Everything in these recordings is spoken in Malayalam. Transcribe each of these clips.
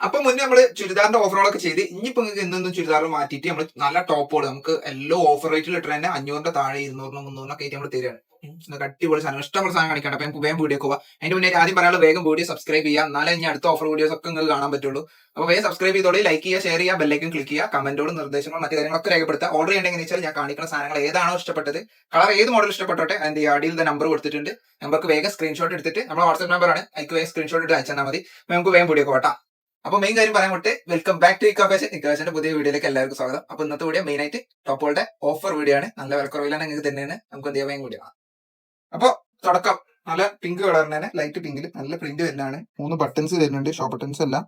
അപ്പൊ മുന്നേ നമ്മള് ചുരിദാറിന്റെ ഓഫറുകളൊക്കെ ചെയ്ത് ഇനിയിപ്പോ നിങ്ങൾക്ക് എന്തെങ്കിലും ചുരിദാർ മാറ്റിയിട്ട് നമ്മൾ നല്ല ടോപ്പുകൾ നമുക്ക് എല്ലാം ഓഫർ റേറ്റിൽ ഇട്ട് തന്നെ 500 താഴെ 200 300 ആയിട്ട് നമ്മൾ തരികയാണ്. അടിപൊളി സാധനം, ഇഷ്ടമുള്ള സാധനം കാണിക്കട്ടെ. അപ്പൊ നമുക്ക് വേഗം വീഡിയോ പോവാ. അതിന്റെ മുന്നേ ആദ്യം പറയാനുള്ള വേഗം വീഡിയോ സബ്സ്ക്രൈബ് ചെയ്യുക, എന്നാലേ ഇനി അടുത്ത ഓഫർ വീഡിയോസ് ഒക്കെ നിങ്ങൾക്ക് കാണാൻ പറ്റുള്ളൂ. അപ്പൊ വേഗം സബ്സ്ക്രൈബ് ചെയ്തോളി, ലൈക്ക് ചെയ്യുക, ഷെയർ ചെയ്യുക, ബെല്ലൈക്കൻ ക്ലിക്ക് ചെയ്യുക, കമന്റോടും നിർദ്ദേശങ്ങളും മറ്റു കാര്യങ്ങളൊക്കെ രേഖപ്പെടുത്തുക. ഓർഡർ ചെയ്യേണ്ടതെന്ന് വെച്ചാൽ ഞാൻ കാണിക്കുന്ന സാധനങ്ങൾ ഏതാണോ ഇഷ്ടപ്പെട്ടത്, കളർ ഏത് മോഡൽ ഇഷ്ടപ്പെട്ടോട്ടെ, അതിന്റെ അടിയിൽ നമ്പർ കൊടുത്തിട്ടുണ്ട്. നമ്പർക്ക് വേഗം സ്ക്രീൻഷോട്ട് എടുത്തിട്ട് നമ്മുടെ വാട്സ്ആപ്പ് നമ്പറാണ്, അതിക്ക് വേഗം സ്ക്രീൻഷോട്ട് ഇട്ട് അയച്ചാൽ മതി. നമുക്ക് വേഗം വീഡിയോ പോട്ടാ. അപ്പൊ മെയിൻ കാര്യം പറയാൻ വിട്ട്, വെൽക്കം ബാക്ക് ടു ഇക്കാഫാഷന്റെ പുതിയ വീഡിയോയിലേക്ക് എല്ലാവർക്കും സ്വാഗതം. അപ്പൊ ഇന്നത്തെ വീഡിയോ മെയിൻ ആയിട്ട് ടോപ്പുകളുടെ ഓഫർ വീഡിയോ ആണ്. നല്ല വിലക്കുറവിലാണ് നിങ്ങൾക്ക് തന്നെയാണ്. നമുക്ക് എന്ത് ചെയ്യാൻ വീഡിയോ. അപ്പൊ തുടക്കം നല്ല പിങ്ക് കളറിന് തന്നെ, ലൈറ്റ് പിങ്കിൽ നല്ല പ്രിന്റ് വരുന്നതാണ്. 3 ബട്ടൺസ് വരുന്നുണ്ട്. ഷോ ബട്ടൺസ് എല്ലാം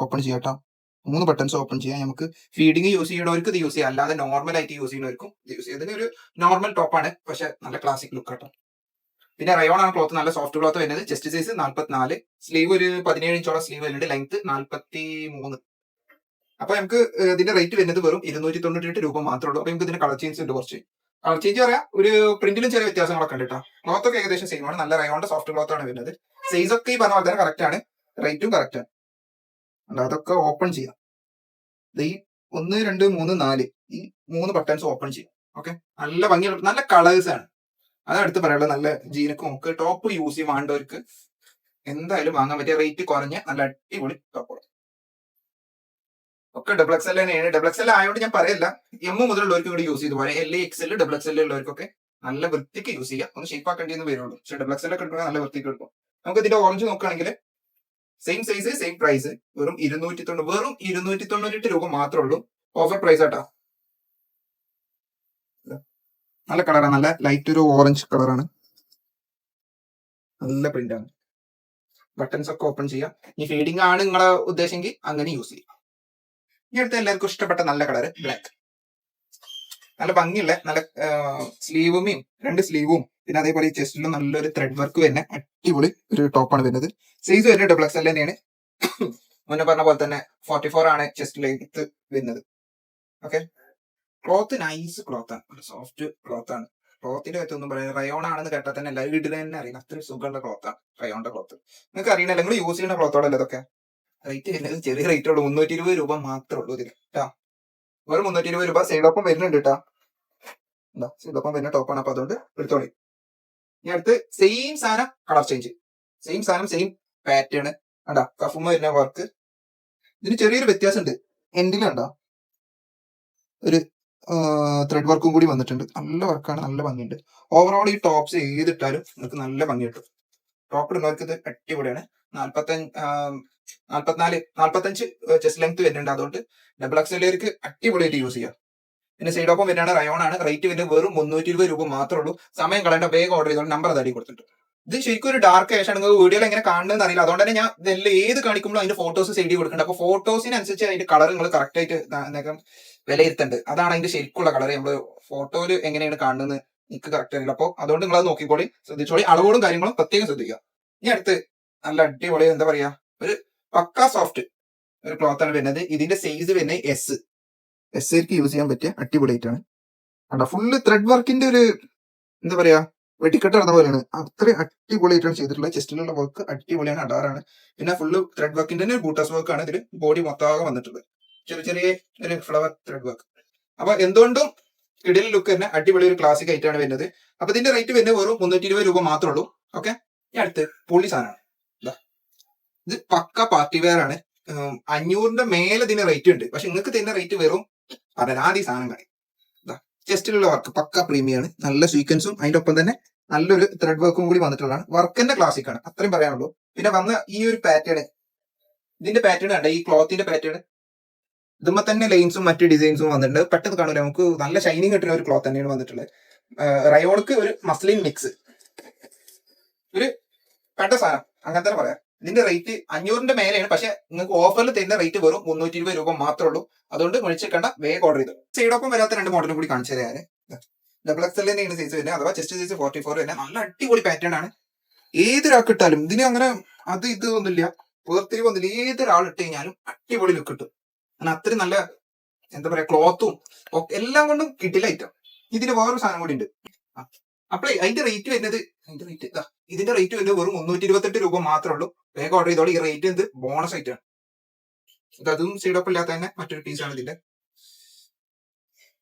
ഓപ്പൺ ചെയ്യാട്ടോ. 3 ബട്ടൺസ് ഓപ്പൺ ചെയ്യാം. നമുക്ക് ഫീഡിങ് യൂസ് ചെയ്യുന്നവർക്ക് ഇത് യൂസ് ചെയ്യാം, അല്ലാതെ നോർമൽ ആയിട്ട് യൂസ് ചെയ്യുന്നവർക്കും യൂസ് ചെയ്യാം. ഇതിന് ഒരു നോർമൽ ടോപ്പാണ്, പക്ഷെ നല്ല ക്ലാസിക് ലുക്ക് ആട്ടോ. പിന്നെ റയോൺ ആണ് ക്ലോത്ത്, നല്ല സോഫ്റ്റ് ക്ലോത്ത് വരുന്നത്. ചെസ്റ്റ് സൈസ് 44, സ്ലീവ് ഒരു 17 ഇഞ്ചോളം സ്ലീവ് വരുന്നുണ്ട്, ലെങ്ത് 43. അപ്പൊ നമുക്ക് ഇതിന്റെ റേറ്റ് വരുന്നത് വെറും 298 രൂപ മാത്രമേ ഉള്ളൂ. അപ്പൊ നമുക്ക് ഇതിന്റെ കളർ ചേഞ്ച് ഉണ്ട്. കുറച്ച് കളർ ചേഞ്ച് പറയാം, ഒരു പ്രിന്റിലും ചെറിയ വ്യത്യാസങ്ങളൊക്കെ ഉണ്ട് കേട്ടോ. ക്ലോത്ത് ഒക്കെ ഏകദേശം സെയിം ആണ്. നല്ല റയോണിന്റെ സോഫ്റ്റ് ക്ലോത്ത് ആണ് വരുന്നത്. സൈസ് ഒക്കെ ഈ പറഞ്ഞ പോലെ തന്നെ കറക്റ്റ് ആണ്, റേറ്റും കറക്റ്റ് ആണ്. അതൊക്കെ ഓപ്പൺ ചെയ്യാം. ഈ 1 2 3 4 ഈ 3 ബട്ടൺസ് ഓപ്പൺ ചെയ്യാം. ഓക്കെ, നല്ല ഭംഗിയുള്ള നല്ല കളേഴ്സ് ആണ്. അതടുത്ത് പറയാനുള്ളത്, നല്ല ജീനക്കും നമുക്ക് ടോപ്പ് യൂസ് ചെയ്യും വേണ്ടവർക്ക് എന്തായാലും വാങ്ങാൻ പറ്റിയ റേറ്റ് കുറഞ്ഞ നല്ല അടിപൊളി ടോപ്പുകൾ ഒക്കെ. ഡബിൾ എക്സ് എൽ തന്നെയാണ്. ഡബിൾ എക്സ് എൽ ആയതുകൊണ്ട് ഞാൻ പറയില്ല, എം മുതലുള്ളവർക്ക് കൂടി യൂസ് ചെയ്ത് പോലെ. L X L double X L ഉള്ളവർക്കൊക്കെ നല്ല വൃത്തിക്ക് യൂസ് ചെയ്യാം. ഒന്ന് ഷേപ്പ് ആക്കേണ്ടിയെന്ന് വരുള്ളൂ. പക്ഷെ ഡബിൾ എക്സ് എൽ ഒക്കെ എടുക്കുന്നത് നല്ല വൃത്തിക്ക് എടുക്കും. നമുക്ക് ഇതിന്റെ ഓറഞ്ച് നോക്കുകയാണെങ്കിൽ സെയിം സൈസ് സെയിം പ്രൈസ്, വെറും 298 രൂപ മാത്രമേ ഉള്ളൂ. ഓഫർ പ്രൈസ് ആട്ടാ. നല്ല കളറാണ്, നല്ല ലൈറ്റ് ഒരു ഓറഞ്ച് കളറാണ്, നല്ല പ്രിന്റ് ആണ്. ബട്ടൺസ് ഒക്കെ ഓപ്പൺ ചെയ്യാം. ഈ ഫീഡിംഗ് ആണ് നിങ്ങളെ ഉദ്ദേശമെങ്കിൽ അങ്ങനെ യൂസ് ചെയ്യാം. ഈ അടുത്ത് എല്ലാവർക്കും ഇഷ്ടപ്പെട്ട നല്ല കളറ് ബ്ലാക്ക്, നല്ല ഭംഗിയുള്ള നല്ല സ്ലീവും 2 സ്ലീവും പിന്നെ അതേപോലെ ഈ ചെസ്റ്റിലും നല്ലൊരു ത്രെഡ് വർക്ക് വരുന്ന അടിപൊളി ഒരു ടോപ്പാണ് വരുന്നത്. സൈസ് വരുന്നത് ഡബിൾ എക്സ് എൽ തന്നെയാണ്. മുന്നേ പറഞ്ഞ പോലെ തന്നെ 44 ആണ് ചെസ്റ്റ് ലെങ്ത് വരുന്നത്. ഓക്കെ, ക്ലോത്ത് നൈസ് ക്ലോത്ത് ആണ്, സോഫ്റ്റ് ക്ലോത്ത് ആണ്. ക്ലോത്തിന്റെ കാര്യത്തൊന്നും പറയാം, റയോൺ ആണെന്ന് കേട്ടാൽ തന്നെ എല്ലാവരും ഇടുക തന്നെ അറിയാം. അത്രയും സുഖമുള്ള ക്ലോത്താണ് റയോണിന്റെ ക്ലോത്ത്. നിങ്ങൾക്ക് അറിയണല്ലോ, നിങ്ങൾ യൂസ് ചെയ്യുന്ന ക്ലോത്തോടല്ലേ ഇതൊക്കെ. റേറ്റ് വരുന്നത് ചെറിയ റേറ്റ് ഉള്ളൂ, 320 രൂപ മാത്രമേ ഉള്ളൂ ഇതിന് കേട്ടാ. വെറും 320 രൂപ. സൈഡൊപ്പം വരുന്നുണ്ട് കേട്ടാ. എന്താ സൈഡൊപ്പം വരുന്ന ടോപ്പാണ്, അപ്പൊ അതുകൊണ്ട് എടുത്തോളി. ഇനി അടുത്ത് സെയിം സാധനം കളർ ചേഞ്ച്, സെയിം സാധനം സെയിം പാറ്റേൺ. കണ്ടാ കഫുമ വരുന്ന വർക്ക്. ഇതിന് ചെറിയൊരു വ്യത്യാസം ഉണ്ട്. എൻഡിലുണ്ടോ ഒരു ത്രെഡ് വർക്കും കൂടി വന്നിട്ടുണ്ട്. നല്ല വർക്കാണ്, നല്ല ഭംഗിയുണ്ട്. ഓവറോൾ ഈ ടോപ്സ് ഏതിട്ടാലും നിങ്ങൾക്ക് നല്ല ഭംഗി കിട്ടും. ടോപ്പ് ഇടുന്നവർക്ക് ഇത് അടിപൊളിയാണ്. 45 ചെസ്റ്റ് ലെങ്ത് വരുന്നുണ്ട്, അതുകൊണ്ട് ഡബിൾ എക്സ്എല്ലുകാർക്ക് അടിപൊളിയായിട്ട് യൂസ് ചെയ്യാം. പിന്നെ സൈഡ് ഓപ്പൺ വരുന്നതാണ്, റയോൺ ആണ്. റേറ്റ് വരുന്നത് വെറും 320 രൂപ മാത്രമേ ഉള്ളൂ. സമയം കളയേണ്ട, വേഗം ഓർഡർ ചെയ്തോളൂ. നമ്പർ തടി കൊടുത്തിട്ടുണ്ട്. ഇത് ശരിക്കും ഒരു ഡാർക്ക് ആഷ് ആണ്. നിങ്ങൾക്ക് വീഡിയോയിൽ എങ്ങനെ കാണുന്നതെന്ന് അറിയില്ല, അതുകൊണ്ട് തന്നെ ഞാൻ ഇതെല്ലാം ഏത് കാണിക്കുമ്പോൾ അതിന്റെ ഫോട്ടോസ് സൈഡിൽ കൊടുക്കുന്നുണ്ട്. അപ്പൊ ഫോട്ടോസിനനുസരിച്ച് അതിന്റെ കളർ നിങ്ങൾ കറക്റ്റ് ആയിട്ട് വിലയിരുത്തേണ്ടത്. അതാണ് അതിന്റെ ശരിക്കുള്ള കളർ. നമ്മൾ ഫോട്ടോയിൽ എങ്ങനെയാണ് കാണുന്നത് എനിക്ക് കറക്റ്റ് അറിയില്ല. അപ്പോൾ അതുകൊണ്ട് നിങ്ങൾ അത് നോക്കിക്കോളി, ശ്രദ്ധിച്ചോളി. അളവുകളും കാര്യങ്ങളും പ്രത്യേകം ശ്രദ്ധിക്കുക. ഇനി അടുത്ത് നല്ല അടിപൊളി എന്താ പറയാ, ഒരു പക്കാ സോഫ്റ്റ് ഒരു ക്ലോത്ത് ആണ് വരുന്നത്. ഇതിന്റെ സൈസ് വരുന്നത് എസ് ആയിരിക്കും യൂസ് ചെയ്യാൻ പറ്റിയ അടിപൊളിയായിട്ടാണ്. അല്ല ഫുള്ള് ത്രെഡ് വർക്കിന്റെ ഒരു എന്താ പറയാ വെട്ടിക്കെട്ട് നടന്ന പോലെയാണ്. അത്രയും അടിപൊളിയായിട്ടാണ് ചെയ്തിട്ടുള്ളത്. ചെസ്റ്റിലുള്ള വർക്ക് അടിപൊളിയാണ്, അടാറാണ്. പിന്നെ ഫുള്ള് ത്രെഡ് വർക്കിന്റെ തന്നെ ബൂട്ടസ് വർക്ക് ആണ് ഇതിൽ ബോഡി മൊത്തമാകെ വന്നിട്ടുള്ളത്. ചെറിയ ചെറിയ ഒരു ഫ്ലവർ ത്രെഡ് വർക്ക്. അപ്പൊ എന്തുകൊണ്ടും ഇടയിൽ ലുക്ക് തന്നെ അടിപൊളി ഒരു ക്ലാസിക് ആയിട്ടാണ് വരുന്നത്. അപ്പൊ ഇതിന്റെ റേറ്റ് വരുന്നത് വെറും 320 രൂപ മാത്രമേ ഉള്ളൂ. ഓക്കെ, ഈ അടുത്ത് പൊളി സാധനമാണ്. ഇത് പക്ക പാർട്ടി വെയർ ആണ്. 500 മേലെ ഇതിന് റേറ്റ് ഉണ്ട്, പക്ഷെ നിങ്ങൾക്ക് തരുന്ന റേറ്റ് വെറും പരനാദി സാധനം കാണി. ചെസ്റ്റിലുള്ള വർക്ക് പക്ക പ്രീമിയാണ്, നല്ല സീക്വൻസും അതിന്റെ ഒപ്പം തന്നെ നല്ലൊരു ത്രെഡ് വർക്കും കൂടി വന്നിട്ടുള്ളതാണ്. വർക്കിന്റെ ക്ലാസിക് ആണ്, അത്രയും പറയാനുള്ളൂ. പിന്നെ വന്ന ഈ ഒരു പാറ്റേൺ, ഇതിന്റെ പാറ്റേൺ കണ്ട, ഈ ക്ലോത്തിന്റെ പാറ്റേൺ ഇതുമ്പോ തന്നെ ലൈൻസും മറ്റ് ഡിസൈൻസും വന്നിട്ടുണ്ട്. പെട്ടെന്ന് കാണൂല, നമുക്ക് നല്ല ഷൈനിങ് കിട്ടുന്ന ഒരു ക്ലോത്ത് തന്നെയാണ് വന്നിട്ടുള്ളത്. റയോൾക്ക് ഒരു മസ്ലിൻ മിക്സ്, ഒരു പെട്ട സാധനം അങ്ങനെ തന്നെ പറയാം. ഇതിന്റെ റേറ്റ് 500 മേലെയാണ്, പക്ഷെ നിങ്ങൾക്ക് ഓഫറിൽ തരുന്ന റേറ്റ് വെറും 320 രൂപ മാത്രമേ ഉള്ളൂ. അതുകൊണ്ട് വിളിച്ചേക്കണ്ട, വേഗം ഓർഡർ ചെയ്തു. സൈഡൊപ്പം വരാത്ത 2 മോഡലും കൂടി കാണിച്ചു തരാൻ. ഡബിൾ എക്സ് എൽ തന്നെയാണ് സൈസ് വരുന്നത്, അഥവാ ചെസ്റ്റ് സൈസ് 44 തന്നെ. നല്ല അടിപൊളി പാറ്റേൺ ആണ്. ഏതൊരാൾക്ക് ഇട്ടാലും ഇതിന് അങ്ങനെ അത് ഇത് ഒന്നുമില്ല, വേർതിരിവൊന്നുമില്ല. ഏതൊരാൾ ഇട്ട് കഴിഞ്ഞാലും അടിപൊളി ലുക്ക് കിട്ടും. അങ്ങനെ അത്രയും നല്ല എന്താ പറയാ ക്ലോത്തും എല്ലാം കൊണ്ടും കിട്ടില്ല ഐറ്റം. ഇതിന് വേറൊരു സാധനം കൂടി ഉണ്ട്. അപ്പോൾ അതിന്റെ റേറ്റ് വരുന്നത് ഇതിന്റെ റേറ്റ് വരുന്നത് വെറും 328 രൂപ മാത്രമേ ഉള്ളൂ. വേഗം ഓർഡർ ചെയ്തോളൂ. ഈ റേറ്റ് എന്ത് ബോണസ് ആയിട്ടാണ്. അതും സൈഡോപ്പ് ഇല്ലാത്ത തന്നെ മറ്റൊരു പീസാണ് ഇതിന്റെ.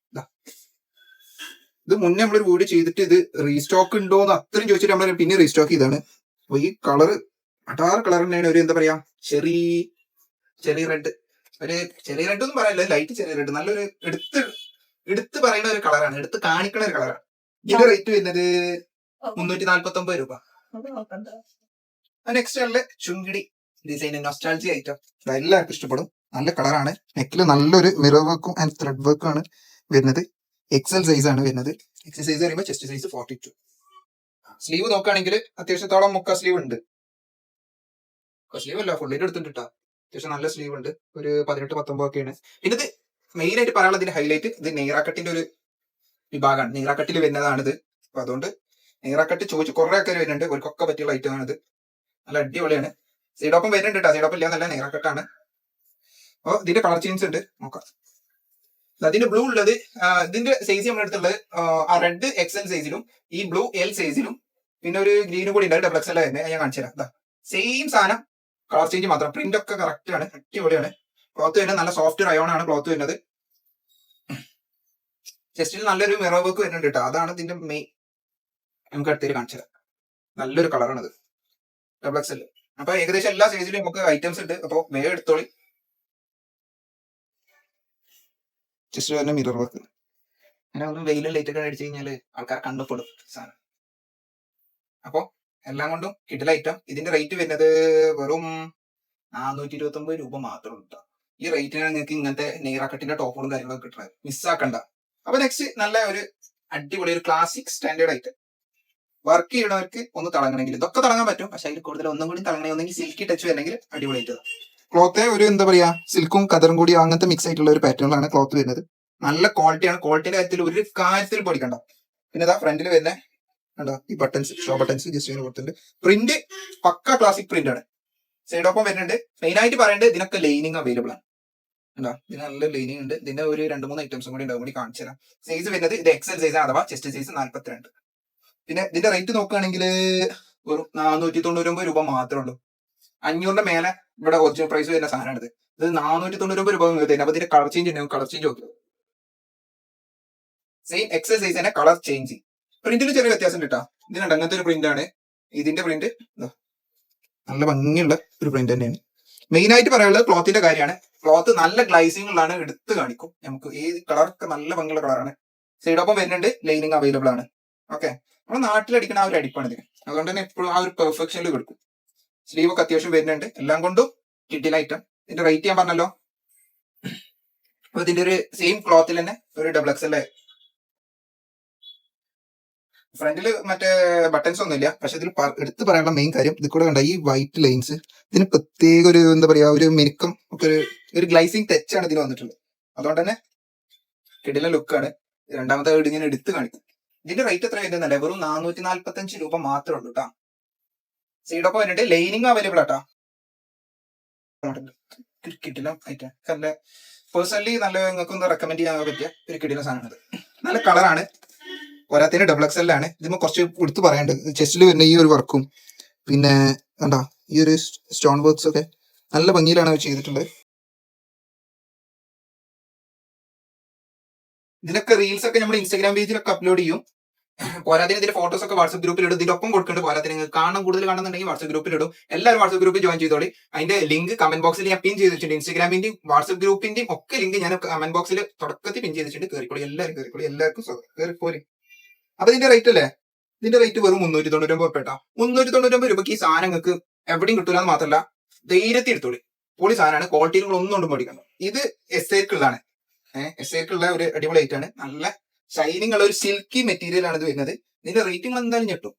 ഇത് മുന്നേ നമ്മളൊരു വീഡിയോ ചെയ്തിട്ട് ഇത് റീസ്റ്റോക്ക് ഉണ്ടോ എന്ന് അത്രയും ചോദിച്ചിട്ട് നമ്മൾ പിന്നെ റീസ്റ്റോക്ക് ചെയ്താണ്. അപ്പൊ ഈ കളറ് അടാറ് കളർ തന്നെയാണ്. ഒരു എന്താ പറയാ, ചെറി റെഡ്, ഒരു ചെറിയ റെഡ് ഒന്നും പറയില്ല, ലൈറ്റ് ചെറിയ റെഡ്, നല്ലൊരു എടുത്ത് പറയുന്ന ഒരു കളറാണ്, എടുത്ത് കാണിക്കുന്ന ഒരു കളറാണ്. ഇതിന്റെ റേറ്റ് വരുന്നത് 349 രൂപ. നെക്സ്റ്റ് ഉള്ള ചുങ്കിടി ഡിസൈൻ നൊസ്റ്റാൾജി ഐറ്റം, എല്ലാവർക്കും ഇഷ്ടപ്പെടും. നല്ല കളറാണ്. നെക്കില് നല്ലൊരു മിറർ വർക്കും ആൻഡ് ത്രെഡ് വർക്കും ആണ് വരുന്നത്. എക്സൽ സൈസ് ആണ് വരുന്നത്. എക്സൽ സൈസ് പറയുമ്പോൾ ചെസ്റ്റ് സൈസ് 42. സ്ലീവ് നോക്കുകയാണെങ്കിൽ അത്യാവശ്യത്തോളം മുക്ക സ്ലീവ് ഉണ്ട്. സ്ലീവ് അല്ല, ഫുള്ളിട്ട് എടുത്തിട്ടാ. അത്യാവശ്യം നല്ല സ്ലീവ് ഉണ്ട്. ഒരു 18-19 ഒക്കെയാണ്. പിന്നെ ഇത് മെയിൻ ആയിട്ട് പറയാനുള്ള ഇതിന്റെ ഹൈലൈറ്റ്, ഇത് നെയ്റാക്കട്ടിന്റെ ഒരു വിഭാഗമാണ്. നെയ്റാക്കട്ടിൽ വരുന്നതാണിത്. അപ്പൊ അതുകൊണ്ട് നെയ്റാക്കട്ട് ചോദിച്ചു കുറെ ആൾക്കാർ വരുന്നുണ്ട്. അവർക്കൊക്കെ പറ്റിയുള്ള ഐറ്റം ആണിത്. നല്ല അടിപൊളിയാണ്. സൈഡോപ്പം വരുന്നുണ്ട് കേട്ടോ. സൈഡോപ്പം ഇല്ല, നല്ല നെയ്റാക്കട്ടാണ്. അപ്പൊ ഇതിന്റെ കളർ ചേഞ്ച് ഉണ്ട്, നോക്കാം. അതിന്റെ ബ്ലൂ ഉള്ളത്, ഇതിന്റെ സൈസ് നമ്മുടെ അടുത്തുള്ളത് ആ റെഡ് എക്സൽ സൈസിലും ഈ ബ്ലൂ എൽ സൈസിലും പിന്നെ ഒരു ഗ്രീനും കൂടി ഉണ്ട്, ഡബിൾ എക്സൽ തന്നെ. ഞാൻ കാണിച്ചു തരാം. സെയിം സാധനം, കളർ ചേഞ്ച് മാത്രം. പ്രിന്റ് ഒക്കെ കറക്റ്റ് ആണ്, അടിപൊളിയാണ്. ക്ലോത്ത് വരുന്നത് നല്ല സോഫ്റ്റ് റയോൺ ആണ് ക്ലോത്ത് വരുന്നത്. ചെസ്റ്റിൽ നല്ലൊരു മിറർ വർക്ക് വരുന്നുണ്ട് കേട്ടോ. അതാണ് ഇതിന്റെ മെയിൻ. നമുക്ക് അടുത്തേക്ക് കാണിച്ചു തരാം. നല്ലൊരു കളറാണത്, ഡബിൾ എക്സൽ. അപ്പൊ ഏകദേശം എല്ലാ സൈസിലും നമുക്ക് ഐറ്റംസ് ഉണ്ട്. അപ്പൊ വേഗം എടുത്തോളി. ജസ്റ്റ് തന്നെ മിറർ വർക്ക്. അങ്ങനെ ഒന്നും വെയിലും ലൈറ്റ് ഒക്കെ അടിച്ചു കഴിഞ്ഞാല് ആൾക്കാർ കണ്ടുപെടും സാധനം. അപ്പൊ എല്ലാം കൊണ്ടും കിടില ഐറ്റം. ഇതിന്റെ റേറ്റ് വരുന്നത് വെറും 429 രൂപ മാത്രം കിട്ടുക. ഈ റേറ്റിനാണ് നിങ്ങൾക്ക് ഇങ്ങനത്തെ നെയ്റാക്കട്ടിന്റെ ടോപ്പുകളും കാര്യങ്ങളൊക്കെ കിട്ടുന്നത്. മിസ്സാക്കണ്ട. അപ്പൊ നെക്സ്റ്റ് നല്ല ഒരു അടിപൊളി ഒരു ക്ലാസിക് സ്റ്റാൻഡേർഡ് ഐറ്റം. വർക്ക് ചെയ്യണവർക്ക് ഒന്ന് തിളങ്ങണമെങ്കിൽ ഇതൊക്കെ തിളങ്ങാൻ പറ്റും. പക്ഷെ അതിൽ കൂടുതൽ ഒന്നും കൂടി തിളങ്ങണേ, ഒന്നെങ്കിൽ സിൽക്കി ടച്ച് വരണമെങ്കിൽ അടിപൊളി ആയിട്ട്. ക്ലോത്ത് ഒരു എന്താ പറയാ, സിൽക്കും കതറും കൂടി അങ്ങനത്തെ മിക്സ് ആയിട്ടുള്ള ഒരു പാറ്റേണിലാണ് ക്ലോത്ത് വരുന്നത്. നല്ല ക്വാളിറ്റിയാണ്. ക്വാളിറ്റിയുടെ കാര്യത്തിൽ ഒരു കാര്യത്തിൽ പഠിക്കണ്ട. പിന്നെ ഇതാ ഫ്രണ്ടിൽ വരുന്ന കണ്ടോ ഈ ബട്ടൺസ്, ഷോ ബട്ടൺസ് ജസ്റ്റ് ഇങ്ങനെ കൊടുത്തിട്ടുണ്ട്. പ്രിന്റ് പക്ക ക്ലാസിക് പ്രിന്റ് ആണ്. സൈഡോപ്പം വരുന്നുണ്ട്. മെയിൻ ആയിട്ട് പറയേണ്ടത് ഇതിനൊക്കെ ലൈനിങ് അവൈലബിൾ ആണ്. കണ്ടോ, ഇതിന് നല്ല ലൈനിങ് ഉണ്ട്. ഇതിന്റെ ഒരു 2-3 ഐറ്റംസും കൂടി ഉണ്ടാവും, കൂടി കാണിച്ചു തരാം. സൈസ് വരുന്നത് ഇത് എക്സൽ സൈസ് ആണ്, അഥവാ ചെസ്റ്റ് സൈസ് 42. പിന്നെ ഇതിന്റെ റേറ്റ് നോക്കുകയാണെങ്കിൽ ഒരു 499 രൂപ മാത്രമേ ഉള്ളൂ. 500 മേലെ ഇവിടെ ഒറിജിനൽ പ്രൈസ് വരുന്ന സാധനമാണിത്. ഇത് 499 രൂപ തരുന്നത്. അപ്പൊ ഇതിന്റെ കളർ ചേഞ്ച് ഉണ്ടാവും. കളർ ചേഞ്ച് നോക്കുക. സെയിം എക്സൽ സൈസ് തന്നെ കളർ ചേഞ്ച്. പ്രിന്റിൽ ചെറിയ വ്യത്യാസം കിട്ടാം. ഇതിനുണ്ട് അങ്ങനത്തെ ഒരു പ്രിന്റ് ആണ്. ഇതിന്റെ പ്രിന്റ് നല്ല ഭംഗിയുള്ള ഒരു പ്രിന്റ് തന്നെയാണ്. മെയിൻ ആയിട്ട് പറയാനുള്ളത് ക്ലോത്തിന്റെ കാര്യമാണ്. ക്ലോത്ത് നല്ല ഗ്ലൈസിംഗിലാണ്, എടുത്ത് കാണിക്കും. നമുക്ക് ഈ കളറൊക്കെ നല്ല ഭംഗിയുള്ള കളറാണ്. സൈഡോപ്പം വരുന്നുണ്ട്, ലൈനിങ് അവൈലബിൾ ആണ്. ഓക്കെ, നമ്മുടെ നാട്ടിലടിക്കുന്ന ആ ഒരു അടിപ്പാണ് ഇതിന്. അതുകൊണ്ട് തന്നെ എപ്പോഴും ആ ഒരു പെർഫെക്ഷനിൽ കൊടുക്കും. സ്ലീവ് ഒക്കെ അത്യാവശ്യം വരുന്നുണ്ട്. എല്ലാം കൊണ്ടും കിട്ടിയ ഐറ്റം. ഇതിന്റെ റേറ്റ് ഞാൻ പറഞ്ഞല്ലോ. അപ്പൊ ഇതിന്റെ ഒരു സെയിം ക്ലോത്തിൽ തന്നെ ഒരു ഡബിൾ എക്സൽ. ഫ്രണ്ടില് മറ്റേ ബട്ടൺസ് ഒന്നും ഇല്ല. പക്ഷെ ഇതിൽ എടുത്ത് പറയാനുള്ള മെയിൻ കാര്യം, ഇത് കൂടെ കണ്ട ഈ വൈറ്റ് ലൈൻസ്, ഇതിന് പ്രത്യേക ഒരു എന്താ പറയാ, ഒരു മിനുക്കം ഒക്കെ ഒരു ഗ്ലൈസിങ് ടച്ചാണ് ഇതിന് വന്നിട്ടുള്ളത്. അതുകൊണ്ട് തന്നെ കിടില ലുക്കാണ്. രണ്ടാമത്തെ വീട് ഇങ്ങനെ എടുത്ത് കാണിക്കും. ഇതിന്റെ റേറ്റ് എത്ര വരുന്നല്ലേ, വെറും 445 രൂപ മാത്രമേ ഉള്ളൂ കേട്ടാ. സൈഡൊക്കെ വന്നിട്ട് ലൈനിങ് അവൈലബിൾ ആട്ടാ. കിടില ഐറ്റം. നല്ല പേഴ്സണലി നല്ല നിങ്ങൾക്കൊന്ന് റെക്കമെൻഡ് ചെയ്യാൻ പറ്റിയ ഒരു കിടില സാധനമാണ്. നല്ല കളറാണ്. പോരാത്തിന് ഡബിൾ എക്സൽ ആണ്. ഇതിന് കുറച്ച് എടുത്ത് പറയാനുണ്ട്. ചെസ്റ്റിൽ വരുന്ന ഈ ഒരു വർക്കും പിന്നെ കണ്ടാ ഈ ഒരു സ്റ്റോൺ വർക്ക്സ് ഒക്കെ നല്ല ഭംഗിയിലാണ് അവർ ചെയ്തിട്ടുള്ളത്. ഇതിനൊക്കെ റീൽസ് ഒക്കെ നമ്മൾ ഇൻസ്റ്റാഗ്രാം പേജിലൊക്കെ അപ്ലോഡ് ചെയ്യും. പോരാത്തിന് ഇതിന്റെ ഫോട്ടോസ് ഒക്കെ വാട്സ്ആപ്പ് ഗ്രൂപ്പിൽ ഇടും. ഇതിന്റെ ഒപ്പം കൊടുക്കുന്നുണ്ട്. പോരാത്തിന് നിങ്ങൾക്ക് കാണാൻ കൂടുതൽ കാണുന്നുണ്ടെങ്കിൽ വാട്സ്ആപ്പ് ഗ്രൂപ്പിൽ ഇടും. എല്ലാവരും വാട്സ്ആപ്പ് ഗ്രൂപ്പിൽ ജോയിൻ ചെയ്തോളി. അതിന്റെ ലിങ്ക് കമന്റ് ബോക്സിൽ ഞാൻ പിൻ ചെയ്തിട്ടുണ്ട്. ഇൻസ്റ്റാഗ്രാമിന്റെയും വാട്സ്ആപ്പ് ഗ്രൂപ്പിന്റെയും ഒക്കെ ലിങ്ക് ഞാൻ കമന്റ് ബോക്സിൽ തുടക്കത്തിൽ പിൻ ചെയ്തിട്ടുണ്ട്. കയറിക്കോളി, എല്ലാവരും കയറിക്കോളി, എല്ലാവർക്കും കയറിപ്പോലി. അപ്പൊ ഇതിന്റെ റേറ്റ് അല്ലേ, ഇതിന്റെ റേറ്റ് വെറും 399 രൂപ കേട്ടോ. 399 രൂപയ്ക്ക് ഈ സാധനം നിങ്ങൾക്ക് എവിടെയും കിട്ടൂല എന്ന് മാത്രമല്ല, ധൈര്യത്തിൽ എടുത്തോളി. പൊളി സാധനമാണ്. ക്വാളിറ്റികൾ ഒന്നും കൊണ്ടും പഠിക്കണം. ഇത് എസ്ഐക്കുള്ളതാണ്. എസ്ഐക്കുള്ള ഒരു അടിപൊളി ഐറ്റം ആണ്. നല്ല ഷൈനിങ് ഉള്ള ഒരു സിൽക്കി മെറ്റീരിയൽ ആണ് ഇത് വരുന്നത്. ഇതിന്റെ റേറ്റിംഗ് എന്തായാലും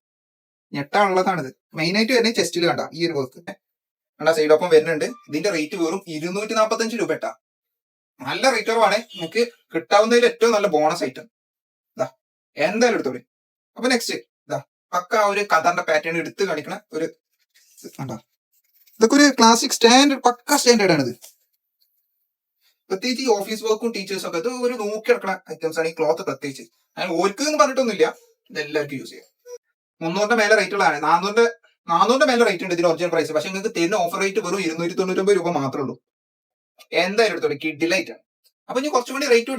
ഞെട്ടാനുള്ളതാണിത്. മെയിൻ ആയിട്ട് വരുന്നത് ചെസ്റ്റിൽ കണ്ട ഈ ഒരു വർക്ക് കണ്ട സൈഡൊപ്പം വരുന്നുണ്ട്. ഇതിന്റെ റേറ്റ് വെറും 245 രൂപ കേട്ടാ. നല്ല റേറ്റ് കുറവാണ്. നിങ്ങൾക്ക് കിട്ടാവുന്നതിൽ ഏറ്റവും നല്ല ബോണസ് ഐറ്റം. എന്തായാലും എടുത്തോളി. അപ്പൊ നെക്സ്റ്റ് പക്ക ഒരു കഥന്റെ പാറ്റേൺ എടുത്ത് കാണിക്കണ ഒരു കണ്ട. ഇതൊക്കെ ഒരു ക്ലാസിക് സ്റ്റാൻഡേർഡ്, പക്ക സ്റ്റാൻഡേർഡ് ആണിത്. പ്രത്യേകിച്ച് ഈ ഓഫീസ് വർക്കും ടീച്ചേഴ്സും ഒക്കെ ഇത് ഒരു നോക്കിയെടുക്കുന്ന ഐറ്റംസ് ആണ്. ഈ ക്ലോത്ത് പ്രത്യേകിച്ച് അങ്ങനെ ഓർക്ക് എന്ന് പറഞ്ഞിട്ടൊന്നുമില്ല, ഇത് എല്ലാവർക്കും യൂസ് ചെയ്യാം. 300 മേലെ റേറ്റ് ഉള്ളതാണ്. 400 മേലെ റേറ്റ് ഉണ്ട് ഇതിന് ഒറിജിനൽ പ്രൈസ്. പക്ഷെ നിങ്ങൾക്ക് തരുന്ന ഓഫർ റേറ്റ് വെറും 299 രൂപ മാത്രമേ ഉള്ളൂ. എന്തായാലും എടുത്തോളൂ, കിഡിലായിട്ടാണ്. അപ്പൊ ഇനി കുറച്ചും കൂടി റേറ്റ്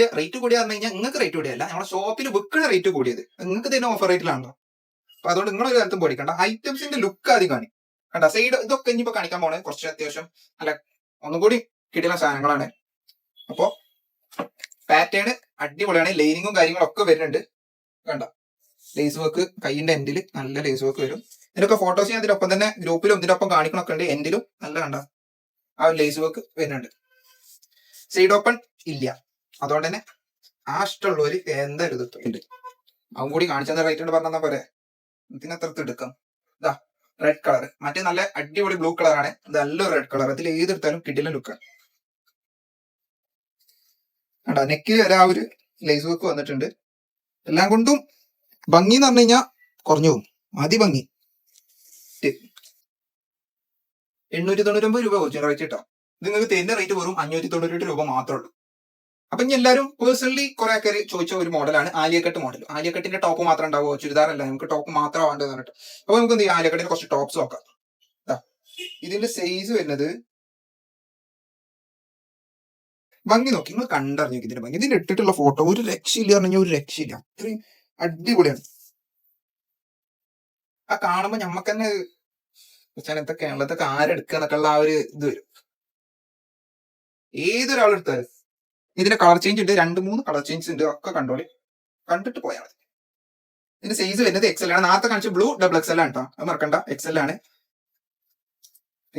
കൂടിയ പറഞ്ഞു കഴിഞ്ഞാൽ നിങ്ങൾക്ക് റേറ്റ് കൂടിയല്ല, നമ്മുടെ ഷോപ്പിൽ വിൽക്കുന്ന റേറ്റ് കൂടിയത്, നിങ്ങൾക്ക് തന്നെ ഓഫർ റേറ്റിലാണല്ലോ. അപ്പൊ അതുകൊണ്ട് നിങ്ങൾ ഒരു കാലത്തും പേടിക്കണ്ട. ഐറ്റംസിന്റെ ലുക്ക് ആദ്യം കാണി കണ്ട. സൈഡ് ഇതൊക്കെ ഇനിയിപ്പോ കാണിക്കാൻ പോണേ കുറച്ച് അത്യാവശ്യം അല്ല ഒന്നും കൂടി കിട്ടുന്ന സാധനങ്ങളാണ്. അപ്പോ പാറ്റേൺ അടിപൊളിയാണ്, ലൈനിങ്ങും കാര്യങ്ങളൊക്കെ വരുന്നുണ്ട്. കണ്ട ലേസ് വർക്ക് കൈയിന്റെ എൻഡിൽ നല്ല ലേസ് വർക്ക് വരും. ഇതിനൊക്കെ ഫോട്ടോസ് ഞാൻ ഇതിനൊപ്പം തന്നെ ഗ്രൂപ്പിലും ഇതിനൊപ്പം കാണിക്കണൊക്കെ ഉണ്ട്. എൻഡിലും നല്ല കണ്ട ആ ഒരു ലേസ് വർക്ക് വരുന്നുണ്ട്. സൈഡ് ഓപ്പൺ ഇല്ല, അതുകൊണ്ട് തന്നെ ആ ഇഷ്ടമുള്ളവര് എന്തായാലും ഇതുണ്ട്. അതും കൂടി കാണിച്ചെന്ന റേറ്റ് ഉണ്ട് പറഞ്ഞാൽ പോരെ. ഇതിനത്രത്ത് എടുക്കാം. ഇതാ റെഡ് കളർ, മറ്റേ നല്ല അടിപൊളി ബ്ലൂ കളറാണ്, നല്ലൊരു റെഡ് കളർ. അതിൽ ഏതെടുത്താലും കിടിലൻ ലുക്കാണ്. കണ്ടാ നെക്കിൽ വരെ ആ ഒരു ലേസ് വർക്ക് വന്നിട്ടുണ്ട്. എല്ലാം കൊണ്ടും ഭംഗി എന്ന് പറഞ്ഞു കഴിഞ്ഞാൽ കുറഞ്ഞു പോകും. അതിഭംഗി. 899 രൂപ ഒറിജിനൽ റേറ്റ് കിട്ടാം. ഇത് നിങ്ങൾക്ക് തരുന്ന റേറ്റ് വെറും 598 രൂപ മാത്രമേ ഉള്ളൂ. അപ്പൊ ഇനി എല്ലാവരും പേഴ്സണലി കുറെ ആൾക്കാർ ചോദിച്ച ഒരു മോഡലാണ് ആലിയക്കട്ട് മോഡൽ. ആലിയക്കട്ടിന്റെ ടോപ്പ് മാത്രം ഉണ്ടാവുമോ, ചുരിദാറല്ല നമുക്ക് ടോപ്പ് മാത്രം വേണ്ടത് പറഞ്ഞിട്ട്. അപ്പൊ നമുക്ക് എന്ത് ചെയ്യാം, ആലിയക്കട്ടിന്റെ കുറച്ച് ടോപ്സ് നോക്കാം. ഇതിന്റെ സൈസ് വരുന്നത് ഭംഗി നോക്കി നിങ്ങൾ കണ്ടറിഞ്ഞു ഇതിന്റെ ഭംഗി. ഇതിന്റെ ഇട്ടിട്ടുള്ള ഫോട്ടോ ഒരു രക്ഷയില്ല പറഞ്ഞാൽ ഒരു രക്ഷയില്ല, അത്രയും അടിപൊളിയാണ്. ആ കാണുമ്പോ ഞമ്മക്ക് തന്നെ ഇന്നത്തെ കേരളത്തൊക്കെ ആരെടുക്കുക എന്നൊക്കെ ഉള്ള ആ ഒരു ഇത് വരും. ഏതൊരാളെടുത്താലും ഇതിന്റെ കളർ ചേഞ്ച് ഉണ്ട്, 2-3 കളർ ചേഞ്ച് ഉണ്ട്. ഒക്കെ കണ്ടോളി, കണ്ടിട്ട് പോയാൽ മതി. ഇതിന്റെ സൈസ് വരുന്നത് XL ആണ്. നേരത്തെ കാണിച്ച ബ്ലൂ XXL ആണ് കേട്ടോ, അത് മറക്കണ്ട. XL ആണ്.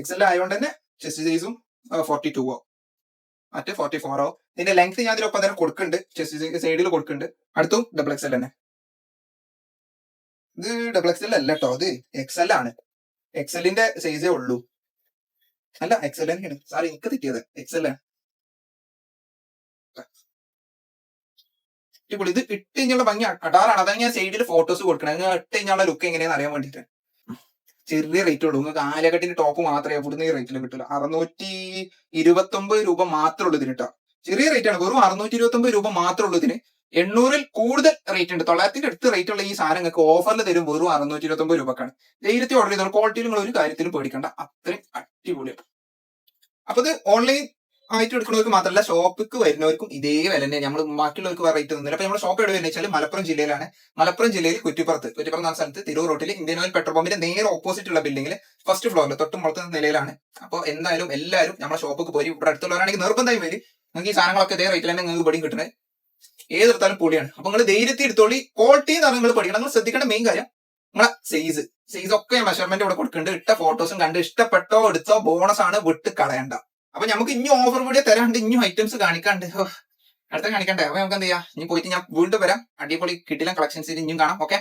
XL ആയതുകൊണ്ട് തന്നെ ചെസ്റ്റ് സൈസും 42 മറ്റേ 44 ഇതിന്റെ ലെങ്ത് ഞാൻ ഇതിലൊപ്പം തന്നെ കൊടുക്കുന്നുണ്ട്, ചെസ്റ്റ് സൈഡിൽ കൊടുക്കുന്നുണ്ട്. അടുത്തും XXL തന്നെ. ഇത് XXL അല്ല കേട്ടോ, ഇത് XL ആണ്. XLന്റെ സൈസേ ഉള്ളൂ. അല്ല XL തന്നെയാണ്, സാർ എനിക്ക് തെറ്റിയത്. XL ആണ്. ഇത് ഇട്ട് കഴിഞ്ഞുള്ള ഭംഗി അടാറാണ്. അതാണ് ഞാൻ സൈഡിൽ ഫോട്ടോസ് കൊടുക്കണം. നിങ്ങൾ ഇട്ട് കഴിഞ്ഞുള്ള ലുക്ക് എങ്ങനെയാണെന്ന് അറിയാൻ വേണ്ടിട്ട്. ചെറിയ റേറ്റ് ഉള്ളൂ. നിങ്ങൾക്ക് ആലിയക്കട്ടിന്റെ ടോപ്പ് മാത്രമേ ഇവിടുന്ന് ഈ റേറ്റിൽ കിട്ടില്ല. 629 രൂപ മാത്രമേ ഉള്ളൂ ഇതിന് കേട്ടോ. ചെറിയ റേറ്റ് ആണ്, വെറും 629 രൂപ മാത്രമേ ഉള്ളൂ ഇതിന്. 800-ൽ കൂടുതൽ റേറ്റ് ഉണ്ട്. 900-ന്റെ അടുത്ത് റേറ്റ് ഉള്ള ഈ സാധനം നിങ്ങൾക്ക് ഓഫറിൽ തരും വെറും 629 രൂപക്കാണ്. ധൈര്യത്തിൽ ഓർഡർ ചെയ്തോളൂ. ക്വാളിറ്റിയിൽ നിങ്ങൾ ഒരു കാര്യത്തിലും പേടിക്കണ്ട, അത്രയും അടിപൊളിയാണ്. അപ്പൊ ഇത് ഓൺലൈൻ ആയിട്ട് എടുക്കുന്നവർക്ക് മാത്രമല്ല, ഷോപ്പിക്ക് വരുന്നവർക്കും ഇതേ വില തന്നെ. നമ്മൾ ബാക്കിയുള്ളവർക്ക് റേറ്റ് തന്നില്ല. അപ്പൊ നമ്മുടെ ഷോപ്പ് എവിടെ വരുന്നത് വെച്ചാൽ മലപ്പുറം ജില്ലയിലാണ്. മലപ്പുറം ജില്ലയിൽ കുറ്റിപ്പുറത്ത് എന്ന സ്ഥലത്ത് തിരൂർ റോട്ടിൽ ഇന്ത്യൻ ഓയിൽ പെട്രോൾ പമ്പിന്റെ നേരെ ഓപ്പോസിറ്റ് ഉള്ള ബിൽഡിംഗിൽ ഫസ്റ്റ് ഫ്ലോറിൽ തൊട്ടും പുറത്തെ നിലയിലാണ്. അപ്പോൾ എന്തായാലും എല്ലാവരും നമ്മുടെ ഷോപ്പിക്ക് പോയി ഇവിടെ അടുത്തുള്ളവരാണെങ്കിൽ നിർബന്ധമായി വരും. നിങ്ങൾക്ക് ഈ സാധനങ്ങളൊക്കെ ഇതേ റേറ്റിൽ തന്നെ നിങ്ങൾക്ക് ഇവിടെയും കിട്ടുന്നത്. ഏതെടുത്താലും പൊടിയാണ്. അപ്പൊ നിങ്ങൾ ധൈര്യത്തിൽ എടുത്തോളി. ക്വാളിറ്റി എന്ന് പറഞ്ഞാൽ നിങ്ങൾ പഠിക്കണം. നിങ്ങൾ ശ്രദ്ധിക്കേണ്ട മെയിൻ കാര്യം നിങ്ങളെ സൈസ് ഒക്കെ മെഷർമെന്റ് ഇവിടെ കൊടുക്കുന്നുണ്ട്. ഇട്ട ഫോട്ടോസും കണ്ട് ഇഷ്ടപ്പെട്ടോ എടുത്തോ ബോണസ് ആണ്, വിട്ട് കളയണ്ട. അപ്പൊ നമുക്ക് ഇനി ഓഫർ വീഡിയോ തരാണ്ട്, ഇനിയും ഐറ്റംസ് കാണിക്കാണ്ട്, അടുത്ത കാണിക്കണ്ടേ. അപ്പൊ നമുക്ക് എന്ത് ചെയ്യാം, ഇനി പോയിട്ട് ഞാൻ വീണ്ടും വരാം. അടിപൊളി കിട്ടില്ല കളക്ഷൻസ് ഇനിയും കാണാം. ഓക്കെ.